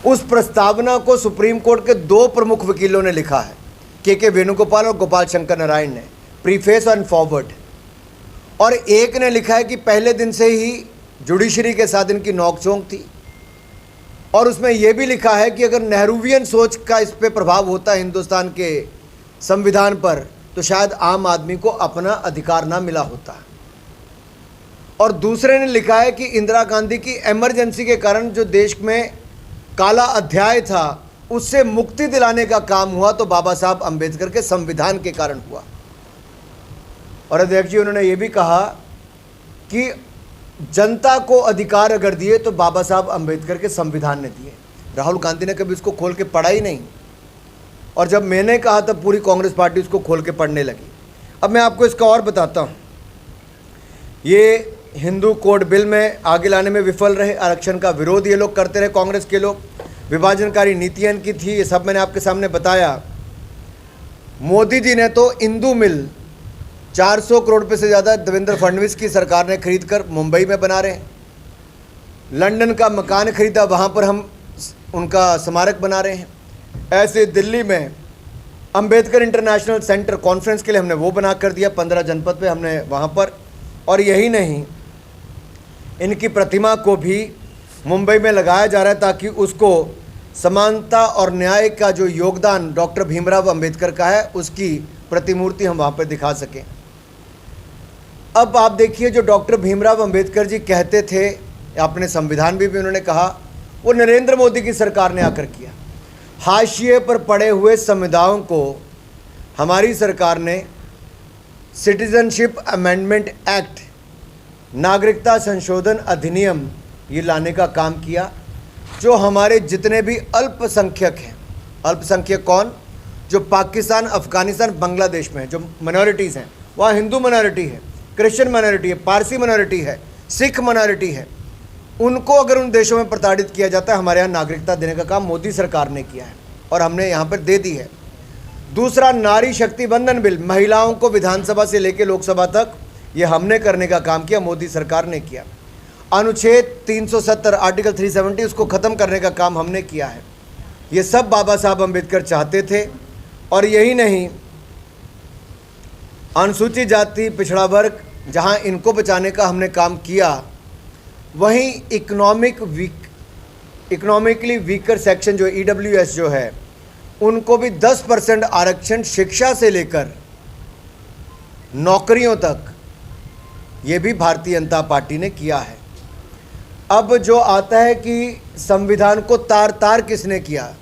उस प्रस्तावना को सुप्रीम कोर्ट के दो प्रमुख वकीलों ने लिखा है, के वेणुगोपाल और गोपाल शंकर नारायण ने, प्रीफेस एंड फॉरवर्ड। और एक ने लिखा है कि पहले दिन से ही जुडिशरी के साथ इनकी नोकझोंक थी, और उसमें यह भी लिखा है कि अगर नेहरूवियन सोच का इस पे प्रभाव होता है हिंदुस्तान के संविधान पर, तो शायद आम आदमी को अपना अधिकार ना मिला होता। और दूसरे ने लिखा है कि इंदिरा गांधी की इमरजेंसी के कारण जो देश में काला अध्याय था उससे मुक्ति दिलाने का काम हुआ तो बाबा साहब अंबेडकर के संविधान के कारण हुआ। और अध्यक्ष जी, उन्होंने ये भी कहा कि जनता को अधिकार अगर दिए तो बाबा साहब अंबेडकर के संविधान ने दिए। राहुल गांधी ने कभी इसको खोल के पढ़ा ही नहीं, और जब मैंने कहा तब पूरी कांग्रेस पार्टी उसको खोल के पढ़ने लगी। अब मैं आपको इसका और बताता हूँ। ये हिंदू कोड बिल में आगे लाने में विफल रहे, आरक्षण का विरोध ये लोग करते रहे, कांग्रेस के लोग, विभाजनकारी नीतियाँ इनकी थी, ये सब मैंने आपके सामने बताया। मोदी जी ने तो इंदू मिल 400 करोड़ रुपये से ज़्यादा देवेंद्र फडणवीस की सरकार ने खरीद कर मुंबई में बना रहे हैं। लंदन का मकान खरीदा, वहाँ पर हम उनका स्मारक बना रहे हैं। ऐसे दिल्ली में अंबेडकर इंटरनेशनल सेंटर कॉन्फ्रेंस के लिए हमने वो बना कर दिया, 15 जनपद पे हमने वहाँ पर। और यही नहीं, इनकी प्रतिमा को भी मुंबई में लगाया जा रहा है ताकि उसको समानता और न्याय का जो योगदान डॉक्टर भीमराव अंबेडकर का है उसकी प्रतिमूर्ति हम वहाँ पर दिखा सकें। अब आप देखिए, जो डॉक्टर भीमराव अंबेडकर जी कहते थे, अपने संविधान भी उन्होंने कहा, वो नरेंद्र मोदी की सरकार ने आकर किया। हाशिए पर पड़े हुए समुदायों को हमारी सरकार ने सिटीजनशिप अमेंडमेंट एक्ट, नागरिकता संशोधन अधिनियम, ये लाने का काम किया। जो हमारे जितने भी अल्पसंख्यक हैं, अल्पसंख्यक कौन, जो पाकिस्तान, अफगानिस्तान, बांग्लादेश में जो माइनॉरिटीज़ हैं, वहाँ हिंदू माइनॉरिटी है, क्रिश्चियन माइनॉरिटी है, पारसी माइनॉरिटी है, सिख माइनॉरिटी है, उनको अगर उन देशों में प्रताड़ित किया जाता है, हमारे यहाँ नागरिकता देने का काम मोदी सरकार ने किया है और हमने यहाँ पर दे दी है। दूसरा, नारी शक्ति वंदन बिल, महिलाओं को विधानसभा से लेकर लोकसभा तक ये हमने करने का काम किया, मोदी सरकार ने किया। अनुच्छेद 370 आर्टिकल 370 उसको ख़त्म करने का काम हमने किया है। ये सब बाबा साहब अम्बेडकर चाहते थे। और यही नहीं, अनुसूचित जाति, पिछड़ा वर्ग, जहाँ इनको बचाने का हमने काम किया, वहीं इकोनॉमिकली वीकर सेक्शन जो EWS जो है, उनको भी 10% आरक्षण शिक्षा से लेकर नौकरियों तक, ये भी भारतीय जनता पार्टी ने किया है। अब जो आता है कि संविधान को तार तार किसने किया,